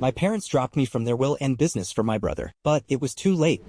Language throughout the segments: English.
My parents dropped me from their will-end business for my brother, but it was too late.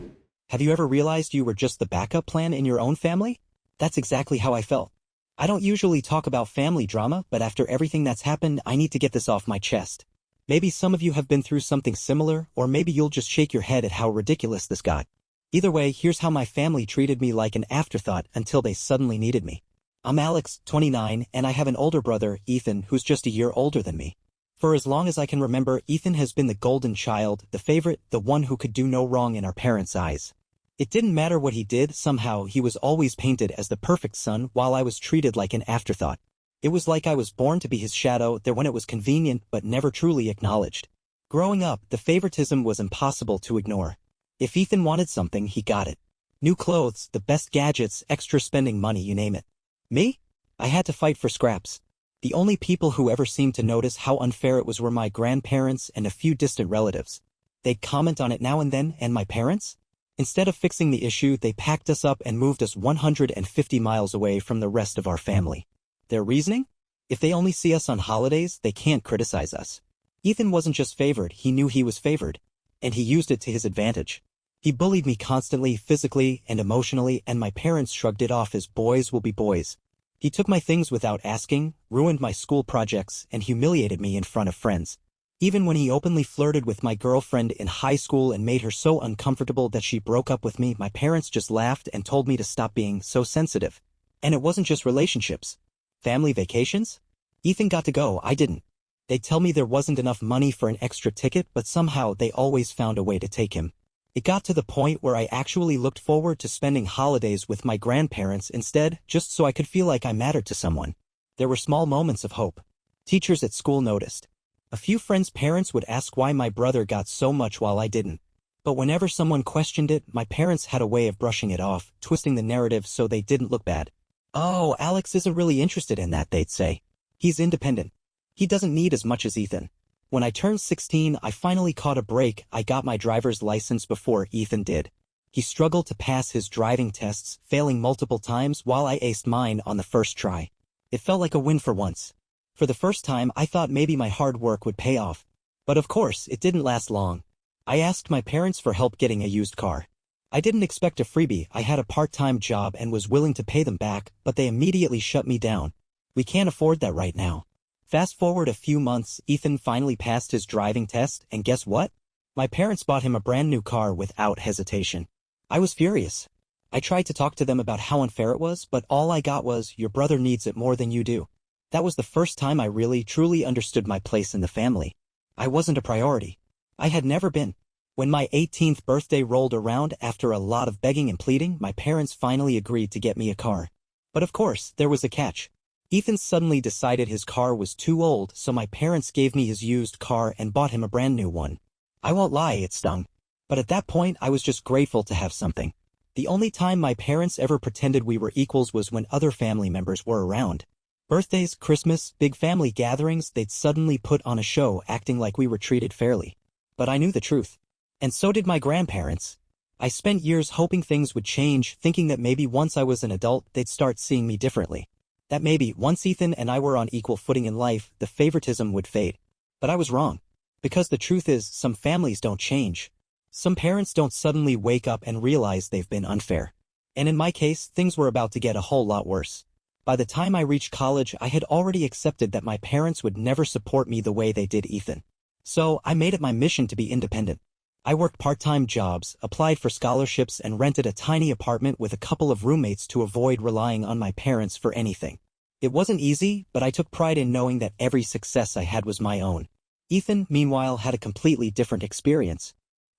Have you ever realized you were just the backup plan in your own family? That's exactly how I felt. I don't usually talk about family drama, but after everything that's happened, I need to get this off my chest. Maybe some of you have been through something similar, or maybe you'll just shake your head at how ridiculous this got. Either way, here's how my family treated me like an afterthought until they suddenly needed me. I'm Alex, 29, and I have an older brother, Ethan, who's just a year older than me. For as long as I can remember, Ethan has been the golden child, the favorite, the one who could do no wrong in our parents' eyes. It didn't matter what he did, somehow he was always painted as the perfect son while I was treated like an afterthought. It was like I was born to be his shadow there when it was convenient but never truly acknowledged. Growing up, the favoritism was impossible to ignore. If Ethan wanted something, he got it. New clothes, the best gadgets, extra spending money, you name it. Me? I had to fight for scraps. The only people who ever seemed to notice how unfair it was were my grandparents and a few distant relatives. They'd comment on it now and then, and my parents? Instead of fixing the issue, they packed us up and moved us 150 miles away from the rest of our family. Their reasoning? If they only see us on holidays, they can't criticize us. Ethan wasn't just favored, he knew he was favored. And he used it to his advantage. He bullied me constantly, physically and emotionally, and my parents shrugged it off as boys will be boys. He took my things without asking, ruined my school projects, and humiliated me in front of friends. Even when he openly flirted with my girlfriend in high school and made her so uncomfortable that she broke up with me, my parents just laughed and told me to stop being so sensitive. And it wasn't just relationships. Family vacations? Ethan got to go, I didn't. They'd tell me there wasn't enough money for an extra ticket, but somehow they always found a way to take him. It got to the point where I actually looked forward to spending holidays with my grandparents instead, just so I could feel like I mattered to someone. There were small moments of hope. Teachers at school noticed. A few friends' parents would ask why my brother got so much while I didn't. But whenever someone questioned it, my parents had a way of brushing it off, twisting the narrative so they didn't look bad. Oh, Alex isn't really interested in that, they'd say. He's independent. He doesn't need as much as Ethan. When I turned 16, I finally caught a break. I got my driver's license before Ethan did. He struggled to pass his driving tests, failing multiple times while I aced mine on the first try. It felt like a win for once. For the first time, I thought maybe my hard work would pay off. But of course, it didn't last long. I asked my parents for help getting a used car. I didn't expect a freebie. I had a part-time job and was willing to pay them back, but they immediately shut me down. We can't afford that right now. Fast forward a few months, Ethan finally passed his driving test, and guess what? My parents bought him a brand new car without hesitation. I was furious. I tried to talk to them about how unfair it was, but all I got was, your brother needs it more than you do. That was the first time I really, truly understood my place in the family. I wasn't a priority. I had never been. When my 18th birthday rolled around, after a lot of begging and pleading, my parents finally agreed to get me a car. But of course, there was a catch. Ethan suddenly decided his car was too old, so my parents gave me his used car and bought him a brand new one. I won't lie, it stung. But at that point, I was just grateful to have something. The only time my parents ever pretended we were equals was when other family members were around. Birthdays, Christmas, big family gatherings, they'd suddenly put on a show acting like we were treated fairly. But I knew the truth. And so did my grandparents. I spent years hoping things would change, thinking that maybe once I was an adult, they'd start seeing me differently. That maybe, once Ethan and I were on equal footing in life, the favoritism would fade. But I was wrong. Because the truth is, some families don't change. Some parents don't suddenly wake up and realize they've been unfair. And in my case, things were about to get a whole lot worse. By the time I reached college, I had already accepted that my parents would never support me the way they did Ethan. So, I made it my mission to be independent. I worked part-time jobs, applied for scholarships, and rented a tiny apartment with a couple of roommates to avoid relying on my parents for anything. It wasn't easy, but I took pride in knowing that every success I had was my own. Ethan, meanwhile, had a completely different experience.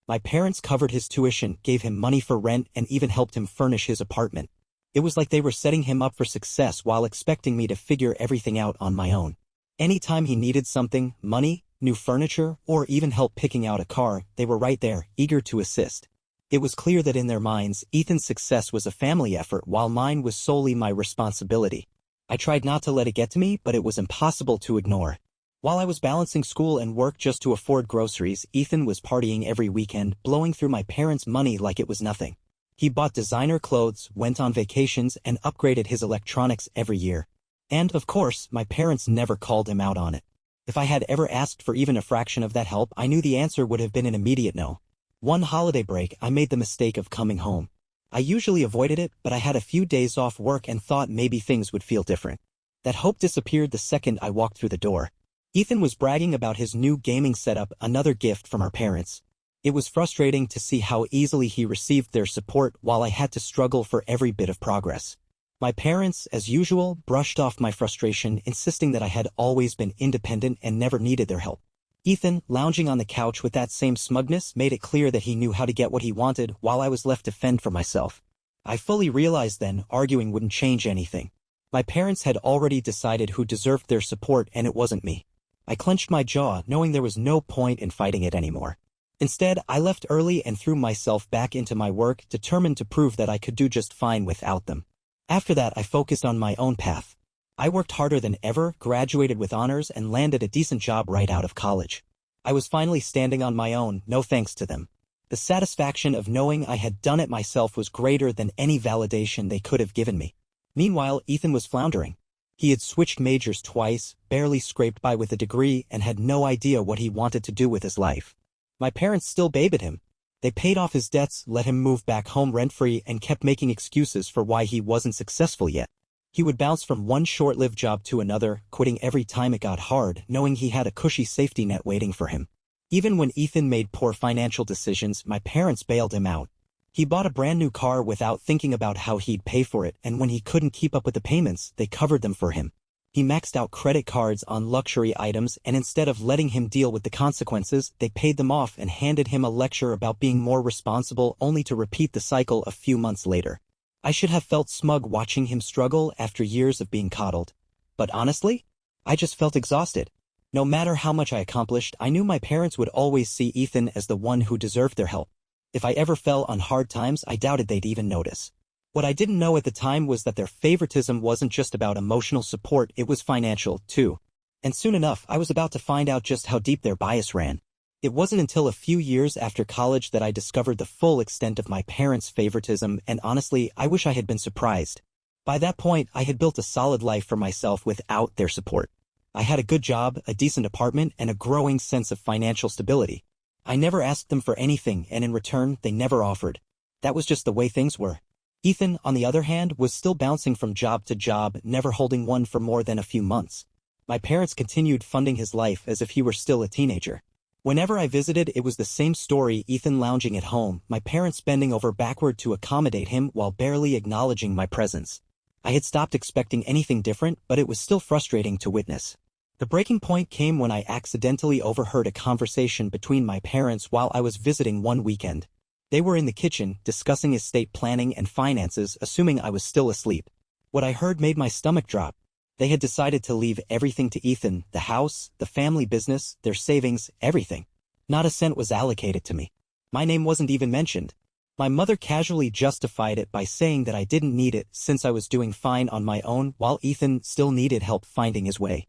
My parents covered his tuition, gave him money for rent, and even helped him furnish his apartment. It was like they were setting him up for success while expecting me to figure everything out on my own. Anytime he needed something, money, new furniture, or even help picking out a car, they were right there, eager to assist. It was clear that in their minds, Ethan's success was a family effort while mine was solely my responsibility. I tried not to let it get to me, but it was impossible to ignore. While I was balancing school and work just to afford groceries, Ethan was partying every weekend, blowing through my parents' money like it was nothing. He bought designer clothes, went on vacations, and upgraded his electronics every year. And, of course, my parents never called him out on it. If I had ever asked for even a fraction of that help, I knew the answer would have been an immediate no. One holiday break, I made the mistake of coming home. I usually avoided it, but I had a few days off work and thought maybe things would feel different. That hope disappeared the second I walked through the door. Ethan was bragging about his new gaming setup, another gift from our parents. It was frustrating to see how easily he received their support while I had to struggle for every bit of progress. My parents, as usual, brushed off my frustration, insisting that I had always been independent and never needed their help. Ethan, lounging on the couch with that same smugness, made it clear that he knew how to get what he wanted while I was left to fend for myself. I fully realized then arguing wouldn't change anything. My parents had already decided who deserved their support, and it wasn't me. I clenched my jaw, knowing there was no point in fighting it anymore. Instead, I left early and threw myself back into my work, determined to prove that I could do just fine without them. After that, I focused on my own path. I worked harder than ever, graduated with honors, and landed a decent job right out of college. I was finally standing on my own, no thanks to them. The satisfaction of knowing I had done it myself was greater than any validation they could have given me. Meanwhile, Ethan was floundering. He had switched majors twice, barely scraped by with a degree, and had no idea what he wanted to do with his life. My parents still babied him. They paid off his debts, let him move back home rent-free, and kept making excuses for why he wasn't successful yet. He would bounce from one short-lived job to another, quitting every time it got hard, knowing he had a cushy safety net waiting for him. Even when Ethan made poor financial decisions, my parents bailed him out. He bought a brand new car without thinking about how he'd pay for it, and when he couldn't keep up with the payments, they covered them for him. He maxed out credit cards on luxury items, and instead of letting him deal with the consequences, they paid them off and handed him a lecture about being more responsible, only to repeat the cycle a few months later. I should have felt smug watching him struggle after years of being coddled. But honestly, I just felt exhausted. No matter how much I accomplished, I knew my parents would always see Ethan as the one who deserved their help. If I ever fell on hard times, I doubted they'd even notice. What I didn't know at the time was that their favoritism wasn't just about emotional support, it was financial, too. And soon enough, I was about to find out just how deep their bias ran. It wasn't until a few years after college that I discovered the full extent of my parents' favoritism, and honestly, I wish I had been surprised. By that point, I had built a solid life for myself without their support. I had a good job, a decent apartment, and a growing sense of financial stability. I never asked them for anything, and in return, they never offered. That was just the way things were. Ethan, on the other hand, was still bouncing from job to job, never holding one for more than a few months. My parents continued funding his life as if he were still a teenager. Whenever I visited, it was the same story, Ethan lounging at home, my parents bending over backward to accommodate him while barely acknowledging my presence. I had stopped expecting anything different, but it was still frustrating to witness. The breaking point came when I accidentally overheard a conversation between my parents while I was visiting one weekend. They were in the kitchen, discussing estate planning and finances, assuming I was still asleep. What I heard made my stomach drop. They had decided to leave everything to Ethan, the house, the family business, their savings, everything. Not a cent was allocated to me. My name wasn't even mentioned. My mother casually justified it by saying that I didn't need it since I was doing fine on my own while Ethan still needed help finding his way.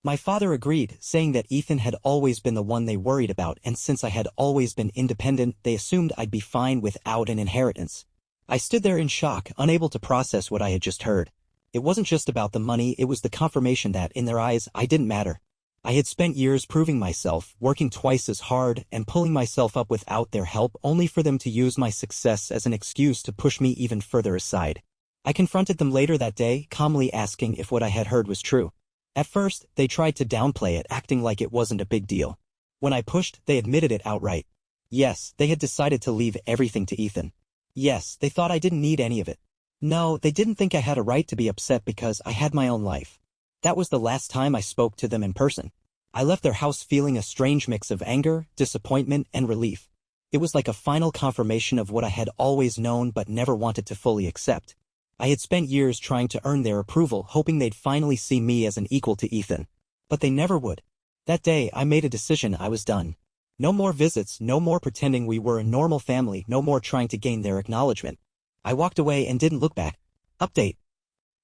My father agreed, saying that Ethan had always been the one they worried about, and since I had always been independent, they assumed I'd be fine without an inheritance. I stood there in shock, unable to process what I had just heard. It wasn't just about the money, it was the confirmation that, in their eyes, I didn't matter. I had spent years proving myself, working twice as hard, and pulling myself up without their help, only for them to use my success as an excuse to push me even further aside. I confronted them later that day, calmly asking if what I had heard was true. At first, they tried to downplay it, acting like it wasn't a big deal. When I pushed, they admitted it outright. Yes, they had decided to leave everything to Ethan. Yes, they thought I didn't need any of it. No, they didn't think I had a right to be upset because I had my own life. That was the last time I spoke to them in person. I left their house feeling a strange mix of anger, disappointment, and relief. It was like a final confirmation of what I had always known but never wanted to fully accept. I had spent years trying to earn their approval, hoping they'd finally see me as an equal to Ethan. But they never would. That day, I made a decision. I was done. No more visits, no more pretending we were a normal family, no more trying to gain their acknowledgement. I walked away and didn't look back. Update.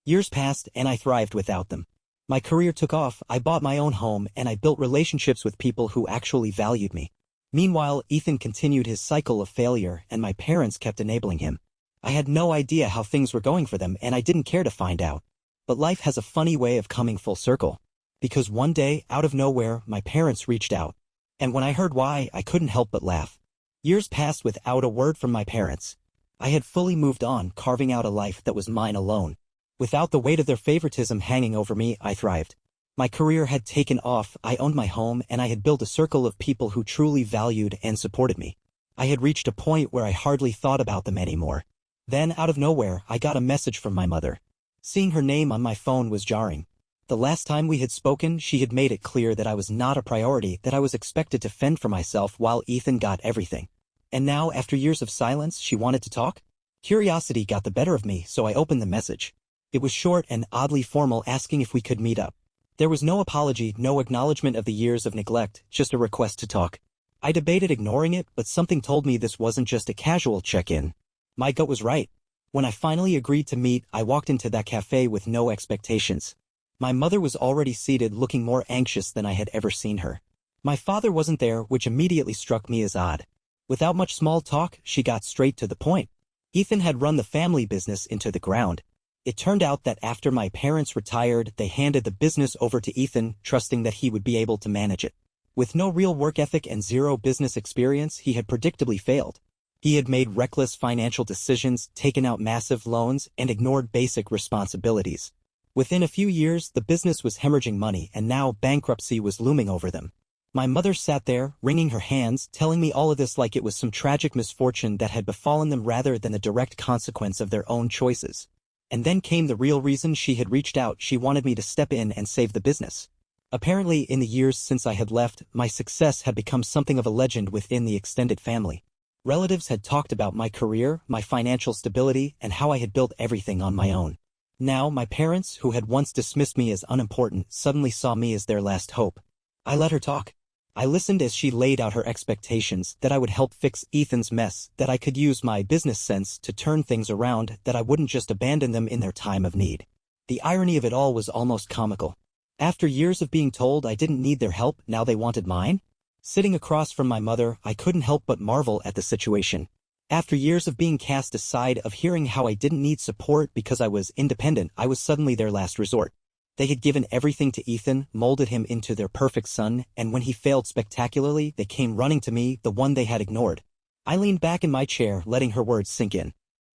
Years passed and I thrived without them. My career took off, I bought my own home, and I built relationships with people who actually valued me. Meanwhile, Ethan continued his cycle of failure, and my parents kept enabling him. I had no idea how things were going for them, and I didn't care to find out. But life has a funny way of coming full circle. Because one day, out of nowhere, my parents reached out. And when I heard why, I couldn't help but laugh. Years passed without a word from my parents. I had fully moved on, carving out a life that was mine alone. Without the weight of their favoritism hanging over me, I thrived. My career had taken off, I owned my home, and I had built a circle of people who truly valued and supported me. I had reached a point where I hardly thought about them anymore. Then, out of nowhere, I got a message from my mother. Seeing her name on my phone was jarring. The last time we had spoken, she had made it clear that I was not a priority, that I was expected to fend for myself while Ethan got everything. And now, after years of silence, she wanted to talk? Curiosity got the better of me, so I opened the message. It was short and oddly formal, asking if we could meet up. There was no apology, no acknowledgement of the years of neglect, just a request to talk. I debated ignoring it, but something told me this wasn't just a casual check-in. My gut was right. When I finally agreed to meet, I walked into that cafe with no expectations. My mother was already seated, looking more anxious than I had ever seen her. My father wasn't there, which immediately struck me as odd. Without much small talk, she got straight to the point. Ethan had run the family business into the ground. It turned out that after my parents retired, they handed the business over to Ethan, trusting that he would be able to manage it. With no real work ethic and zero business experience, he had predictably failed. He had made reckless financial decisions, taken out massive loans, and ignored basic responsibilities. Within a few years, the business was hemorrhaging money, and now bankruptcy was looming over them. My mother sat there, wringing her hands, telling me all of this like it was some tragic misfortune that had befallen them rather than the direct consequence of their own choices. And then came the real reason she had reached out. She wanted me to step in and save the business. Apparently, in the years since I had left, my success had become something of a legend within the extended family. Relatives had talked about my career, my financial stability, and how I had built everything on my own. Now, my parents, who had once dismissed me as unimportant, suddenly saw me as their last hope. I let her talk. I listened as she laid out her expectations, that I would help fix Ethan's mess, that I could use my business sense to turn things around, that I wouldn't just abandon them in their time of need. The irony of it all was almost comical. After years of being told I didn't need their help, now they wanted mine? Sitting across from my mother, I couldn't help but marvel at the situation. After years of being cast aside, of hearing how I didn't need support because I was independent, I was suddenly their last resort. They had given everything to Ethan, molded him into their perfect son, and when he failed spectacularly, they came running to me, the one they had ignored. I leaned back in my chair, letting her words sink in.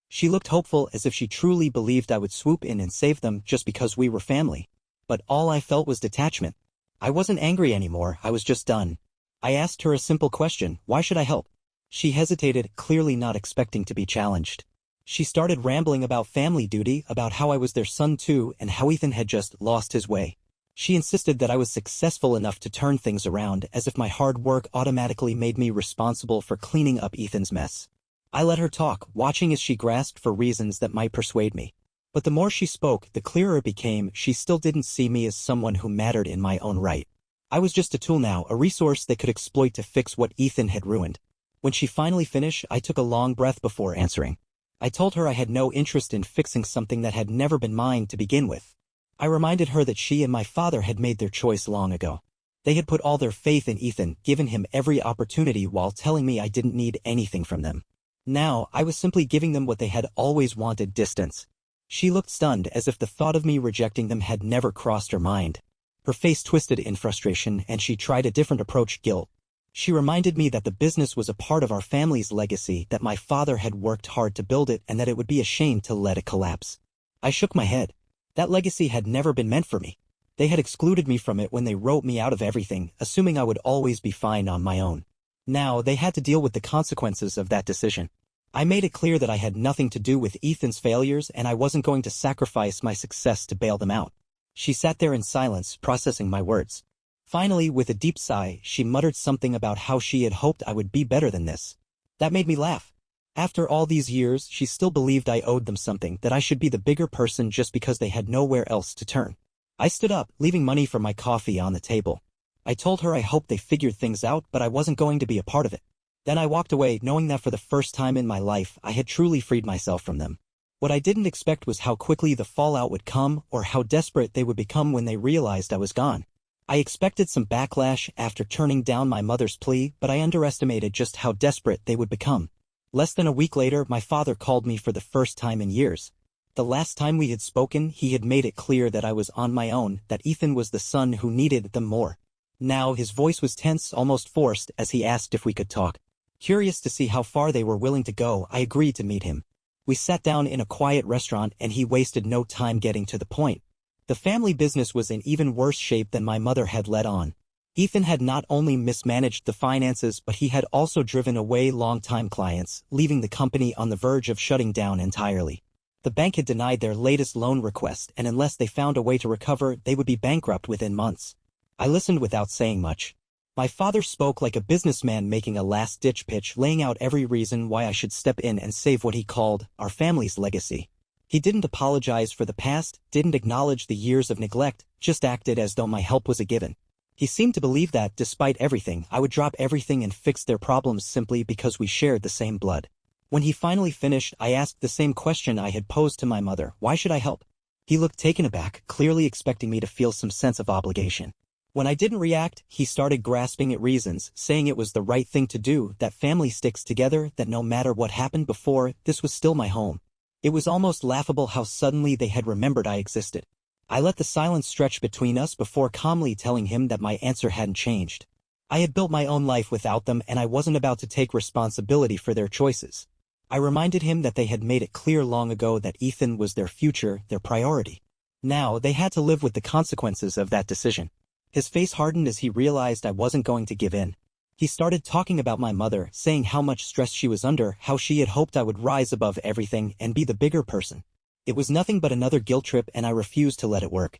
She looked hopeful, as if she truly believed I would swoop in and save them just because we were family. But all I felt was detachment. I wasn't angry anymore, I was just done. I asked her a simple question: why should I help? She hesitated, clearly not expecting to be challenged. She started rambling about family duty, about how I was their son too, and how Ethan had just lost his way. She insisted that I was successful enough to turn things around, as if my hard work automatically made me responsible for cleaning up Ethan's mess. I let her talk, watching as she grasped for reasons that might persuade me. But the more she spoke, the clearer it became she still didn't see me as someone who mattered in my own right. I was just a tool now, a resource they could exploit to fix what Ethan had ruined. When she finally finished, I took a long breath before answering. I told her I had no interest in fixing something that had never been mine to begin with. I reminded her that she and my father had made their choice long ago. They had put all their faith in Ethan, given him every opportunity while telling me I didn't need anything from them. Now, I was simply giving them what they had always wanted: distance. She looked stunned, as if the thought of me rejecting them had never crossed her mind. Her face twisted in frustration, and she tried a different approach: guilt. She reminded me that the business was a part of our family's legacy, that my father had worked hard to build it, and that it would be a shame to let it collapse. I shook my head. That legacy had never been meant for me. They had excluded me from it when they wrote me out of everything, assuming I would always be fine on my own. Now, they had to deal with the consequences of that decision. I made it clear that I had nothing to do with Ethan's failures, and I wasn't going to sacrifice my success to bail them out. She sat there in silence, processing my words. Finally, with a deep sigh, she muttered something about how she had hoped I would be better than this. That made me laugh. After all these years, she still believed I owed them something, that I should be the bigger person just because they had nowhere else to turn. I stood up, leaving money for my coffee on the table. I told her I hoped they figured things out, but I wasn't going to be a part of it. Then I walked away, knowing that for the first time in my life, I had truly freed myself from them. What I didn't expect was how quickly the fallout would come, or how desperate they would become when they realized I was gone. I expected some backlash after turning down my mother's plea, but I underestimated just how desperate they would become. Less than a week later, my father called me for the first time in years. The last time we had spoken, he had made it clear that I was on my own, that Ethan was the son who needed them more. Now his voice was tense, almost forced, as he asked if we could talk. Curious to see how far they were willing to go, I agreed to meet him. We sat down in a quiet restaurant and he wasted no time getting to the point. The family business was in even worse shape than my mother had let on. Ethan had not only mismanaged the finances but he had also driven away long-time clients, leaving the company on the verge of shutting down entirely. The bank had denied their latest loan request, and unless they found a way to recover, they would be bankrupt within months. I listened without saying much. My father spoke like a businessman making a last-ditch pitch, laying out every reason why I should step in and save what he called our family's legacy. He didn't apologize for the past, didn't acknowledge the years of neglect, just acted as though my help was a given. He seemed to believe that, despite everything, I would drop everything and fix their problems simply because we shared the same blood. When he finally finished, I asked the same question I had posed to my mother: why should I help? He looked taken aback, clearly expecting me to feel some sense of obligation. When I didn't react, he started grasping at reasons, saying it was the right thing to do, that family sticks together, that no matter what happened before, this was still my home. It was almost laughable how suddenly they had remembered I existed. I let the silence stretch between us before calmly telling him that my answer hadn't changed. I had built my own life without them and I wasn't about to take responsibility for their choices. I reminded him that they had made it clear long ago that Ethan was their future, their priority. Now, they had to live with the consequences of that decision. His face hardened as he realized I wasn't going to give in. He started talking about my mother, saying how much stress she was under, how she had hoped I would rise above everything and be the bigger person. It was nothing but another guilt trip and I refused to let it work.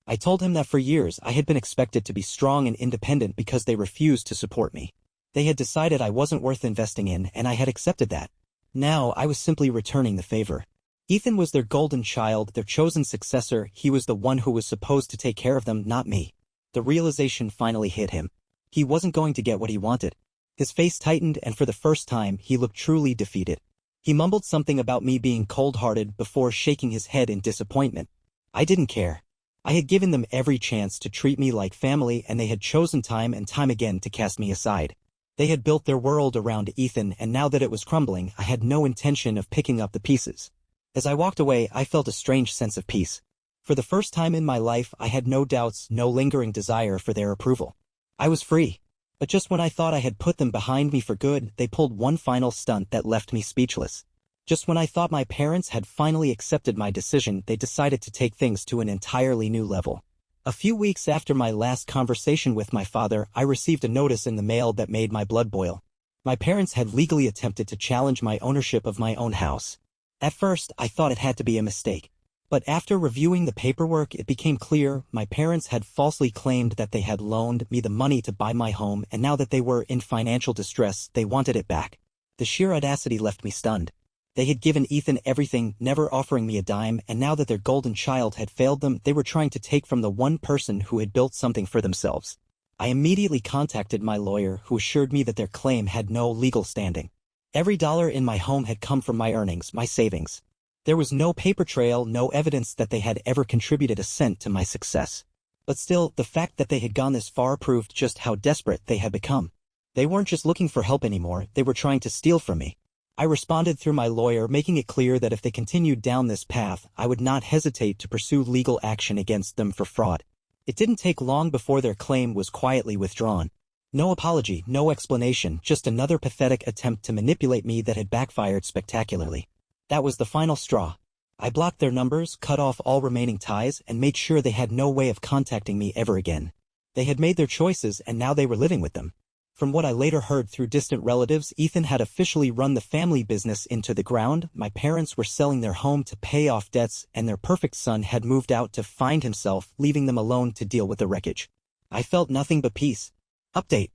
I told him that for years I had been expected to be strong and independent because they refused to support me. They had decided I wasn't worth investing in and I had accepted that. Now I was simply returning the favor. Ethan was their golden child, their chosen successor. He was the one who was supposed to take care of them, not me. The realization finally hit him. He wasn't going to get what he wanted. His face tightened and for the first time he looked truly defeated. He mumbled something about me being cold-hearted before shaking his head in disappointment. I didn't care. I had given them every chance to treat me like family and they had chosen time and time again to cast me aside. They had built their world around Ethan and now that it was crumbling, I had no intention of picking up the pieces. As I walked away, I felt a strange sense of peace. For the first time in my life, I had no doubts, no lingering desire for their approval. I was free. But just when I thought I had put them behind me for good, they pulled one final stunt that left me speechless. Just when I thought my parents had finally accepted my decision, they decided to take things to an entirely new level. A few weeks after my last conversation with my father, I received a notice in the mail that made my blood boil. My parents had legally attempted to challenge my ownership of my own house. At first, I thought it had to be a mistake. But after reviewing the paperwork, it became clear my parents had falsely claimed that they had loaned me the money to buy my home, and now that they were in financial distress, they wanted it back. The sheer audacity left me stunned. They had given Ethan everything, never offering me a dime, and now that their golden child had failed them, they were trying to take from the one person who had built something for themselves. I immediately contacted my lawyer, who assured me that their claim had no legal standing. Every dollar in my home had come from my earnings, my savings. There was no paper trail, no evidence that they had ever contributed a cent to my success. But still, the fact that they had gone this far proved just how desperate they had become. They weren't just looking for help anymore, they were trying to steal from me. I responded through my lawyer, making it clear that if they continued down this path, I would not hesitate to pursue legal action against them for fraud. It didn't take long before their claim was quietly withdrawn. No apology, no explanation, just another pathetic attempt to manipulate me that had backfired spectacularly. That was the final straw. I blocked their numbers, cut off all remaining ties, and made sure they had no way of contacting me ever again. They had made their choices and now they were living with them. From what I later heard through distant relatives, Ethan had officially run the family business into the ground, my parents were selling their home to pay off debts, and their perfect son had moved out to find himself, leaving them alone to deal with the wreckage. I felt nothing but peace. Update.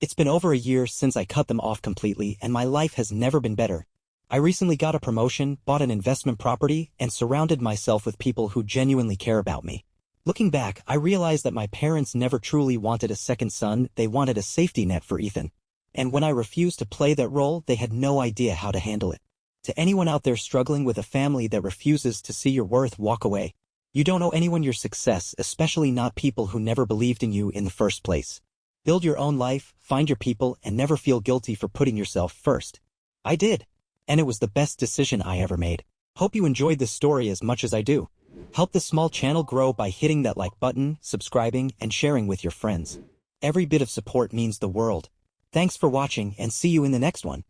It's been over a year since I cut them off completely, and my life has never been better. I recently got a promotion, bought an investment property, and surrounded myself with people who genuinely care about me. Looking back, I realized that my parents never truly wanted a second son, they wanted a safety net for Ethan. And when I refused to play that role, they had no idea how to handle it. To anyone out there struggling with a family that refuses to see your worth, walk away. You don't owe anyone your success, especially not people who never believed in you in the first place. Build your own life, find your people, and never feel guilty for putting yourself first. I did. And it was the best decision I ever made. Hope you enjoyed this story as much as I do. Help this small channel grow by hitting that like button, subscribing, and sharing with your friends. Every bit of support means the world. Thanks for watching and see you in the next one.